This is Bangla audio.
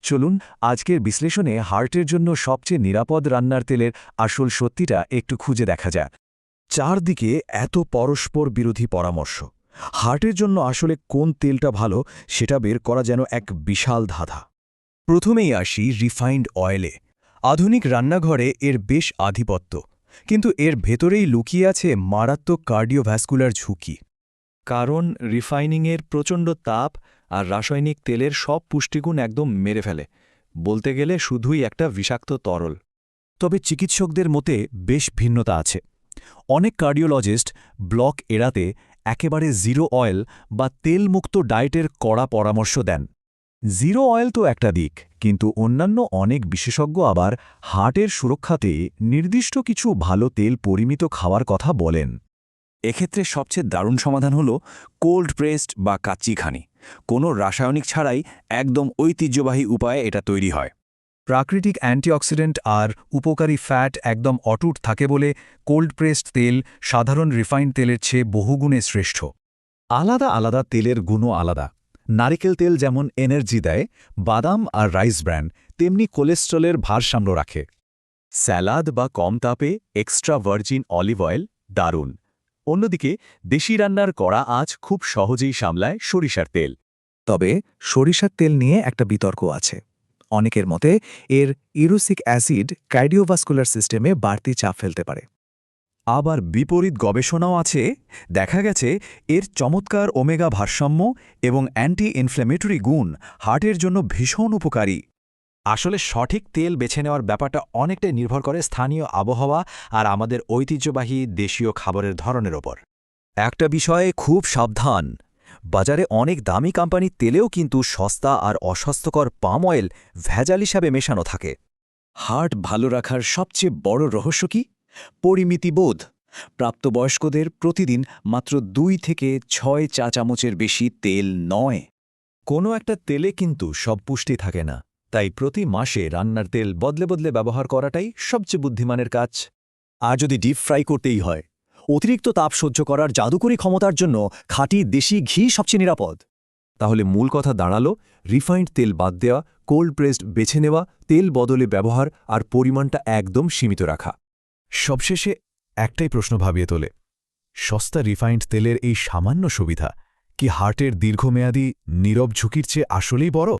চলুন আজকের বিশ্লেষণে হার্টের জন্য সবচেয়ে নিরাপদ রান্নার তেলের আসল সত্যিটা একটু খুঁজে দেখা যাক। চারদিকে এত পরস্পর বিরোধী পরামর্শ। হার্টের জন্য আসলে কোন তেলটা ভালো সেটা বের করা যেন এক বিশাল ধাঁধা। প্রথমেই আসি রিফাইন্ড অয়েলে। আধুনিক রান্নাঘরে এর বেশ আধিপত্য, কিন্তু এর ভেতরেই লুকিয়ে আছে মারাত্মক কার্ডিওভ্যাসকুলার ঝুঁকি। কারণ রিফাইনিংয়ের প্রচণ্ড তাপ আর রাসায়নিক তেলের সব পুষ্টিগুণ একদম মেরে ফেলে। বলতে গেলে শুধুই একটা বিষাক্ত তরল। তবে চিকিৎসকদের মতে বেশ ভিন্নতা আছে। অনেক কার্ডিওলজিস্ট ব্লক এড়াতে একেবারে জিরো অয়েল বা তেলমুক্ত ডায়েটের কড়া পরামর্শ দেন। জিরো অয়েল তো একটা দিক, কিন্তু অন্যান্য অনেক বিশেষজ্ঞ আবার হার্টের সুরক্ষাতে নির্দিষ্ট কিছু ভালো তেল পরিমিত খাওয়ার কথা বলেন। এক্ষেত্রে সবচেয়ে দারুণ সমাধান হল কোল্ড প্রেসড বা কাচ্চিখানি। কোনো রাসায়নিক ছাড়াই একদম ঐতিহ্যবাহী উপায়ে এটা তৈরি হয়। প্রাকৃতিক অ্যান্টিঅক্সিডেন্ট আর উপকারী ফ্যাট একদম অটুট থাকে বলে কোল্ড প্রেসড তেল সাধারণ রিফাইন্ড তেলের চেয়ে বহুগুণে শ্রেষ্ঠ। আলাদা আলাদা তেলের গুণও আলাদা। নারিকেল তেল যেমন এনার্জি দেয়, বাদাম আর রাইস ব্র্যান তেমনি কোলেস্ট্রলের ভারসাম্য রাখে। স্যালাদ বা কম তাপে এক্সট্রা ভার্জিন অলিভ অয়েল দারুণ। অন্যদিকে দেশি রান্নার কড়া আঁচ খুব সহজেই সামলায় সরিষার তেল। তবে সরিষার তেল নিয়ে একটা বিতর্ক আছে। অনেকের মতে এর ইরুসিক অ্যাসিড কার্ডিওভাস্কুলার সিস্টেমে বাড়তি চাপ ফেলতে পারে। আবার বিপরীত গবেষণাও আছে। দেখা গেছে এর চমৎকার ওমেগা ভারসাম্য এবং অ্যান্টি ইনফ্ল্যামেটরি গুণ হার্টের জন্য ভীষণ উপকারী। আসলে সঠিক তেল বেছে নেওয়ার ব্যাপারটা অনেকটাই নির্ভর করে স্থানীয় আবহাওয়া আর আমাদের ঐতিহ্যবাহী দেশীয় খাবারের ধরনের ওপর। একটা বিষয়ে খুব সাবধান, বাজারে অনেক দামি কোম্পানির তেলেও কিন্তু সস্তা আর অস্বাস্থ্যকর পাম অয়েল ভেজাল হিসাবে মেশানো থাকে। হার্ট ভালো রাখার সবচেয়ে বড় রহস্য কি? পরিমিতিবোধ। প্রাপ্তবয়স্কদের প্রতিদিন মাত্র 2 থেকে 6 চা চামচের বেশি তেল নয়। কোনো একটা তেলে কিন্তু সব পুষ্টি থাকে না, তাই প্রতি মাসে রান্নার তেল বদলে বদলে ব্যবহার করাটাই সবচেয়ে বুদ্ধিমানের কাজ। আর যদি ডিপ ফ্রাই করতেই হয়, অতিরিক্ত তাপ সহ্য করার জাদুকরী ক্ষমতার জন্য খাঁটি দেশি ঘি সবচেয়ে নিরাপদ। তাহলে মূল কথা দাঁড়ালো রিফাইন্ড তেল বাদ দেওয়া, কোল্ড প্রেসড বেছে নেওয়া, তেল বদলে ব্যবহার আর পরিমাণটা একদম সীমিত রাখা। সবশেষে একটাই প্রশ্ন ভাবিয়ে তোলে, সস্তা রিফাইন্ড তেলের এই সামান্য সুবিধা কি হার্টের দীর্ঘমেয়াদী নীরব ঝুঁকির চেয়ে আসলেই বড়?